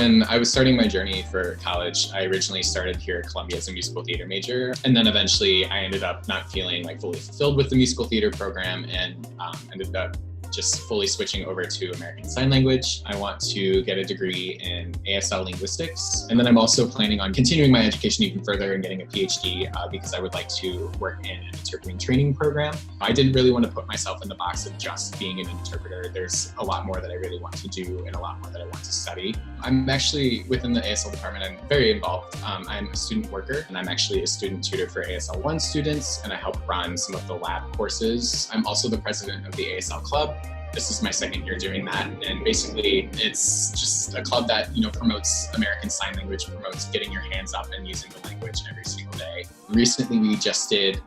when I was starting my journey for college, I originally started here at Columbia as a musical theater major. And then eventually I ended up not feeling like fully fulfilled with the musical theater program and ended up just fully switching over to American Sign Language. I want to get a degree in ASL linguistics. And then I'm also planning on continuing my education even further and getting a PhD because I would like to work in an interpreting training program. I didn't really want to put myself in the box of just being an interpreter. There's a lot more that I really want to do and a lot more that I want to study. I'm actually within the ASL department, I'm very involved. I'm a student worker and I'm actually a student tutor for ASL 1 students, and I help run some of the lab courses. I'm also the president of the ASL Club. This is my second year doing that, and basically it's just a club that promotes American Sign Language, promotes getting your hands up and using the language every single day. Recently we just did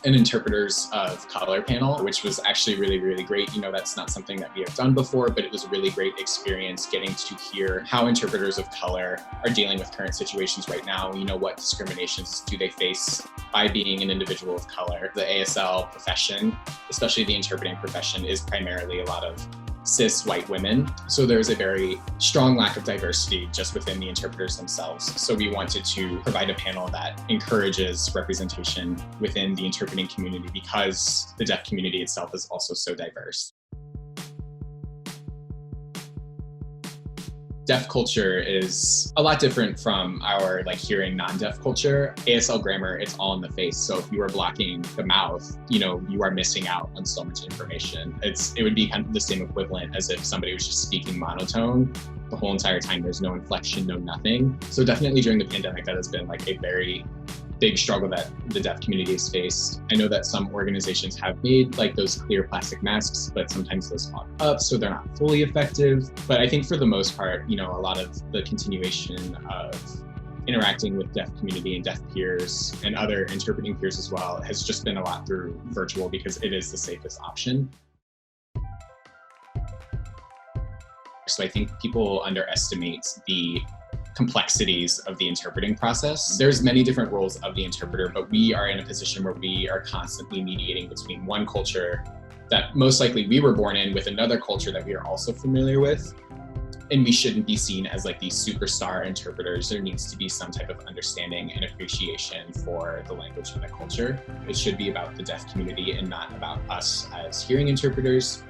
an Interpreters of Color panel, which was actually really, really great. That's not something that we have done before, but it was a really great experience getting to hear how interpreters of color are dealing with current situations right now. What discriminations do they face by being an individual of color? The ASL profession, especially the interpreting profession, is primarily a lot of cis white women. So there's a very strong lack of diversity just within the interpreters themselves. So we wanted to provide a panel that encourages representation within the interpreting community because the deaf community itself is also so diverse. Deaf culture is a lot different from our hearing non-deaf culture. ASL grammar, it's all in the face. So if you are blocking the mouth, you are missing out on so much information. It would be kind of the same equivalent as if somebody was just speaking monotone the whole entire time. There's no inflection, no nothing. So definitely during the pandemic, that has been a very big struggle that the deaf community has faced. I know that some organizations have made those clear plastic masks, but sometimes those pop up, so they're not fully effective. But I think for the most part, a lot of the continuation of interacting with deaf community and deaf peers and other interpreting peers as well has just been a lot through virtual because it is the safest option. So I think people underestimate the complexities of the interpreting process. There's many different roles of the interpreter, but we are in a position where we are constantly mediating between one culture that most likely we were born in with another culture that we are also familiar with. And we shouldn't be seen as these superstar interpreters. There needs to be some type of understanding and appreciation for the language and the culture. It should be about the deaf community and not about us as hearing interpreters.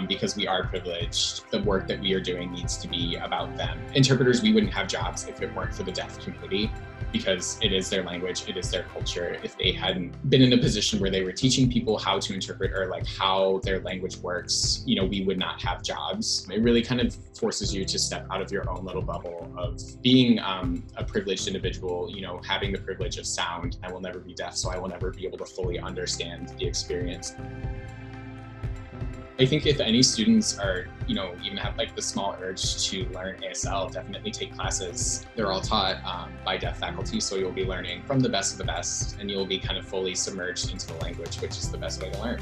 Because we are privileged, the work that we are doing needs to be about them. Interpreters, we wouldn't have jobs if it weren't for the deaf community because it is their language, it is their culture. If they hadn't been in a position where they were teaching people how to interpret or how their language works, we would not have jobs. It really kind of forces you to step out of your own little bubble of being a privileged individual, having the privilege of sound. I will never be deaf, so I will never be able to fully understand the experience. I think if any students are, even have the small urge to learn ASL, definitely take classes. They're all taught by deaf faculty, so you'll be learning from the best of the best, and you'll be kind of fully submerged into the language, which is the best way to learn.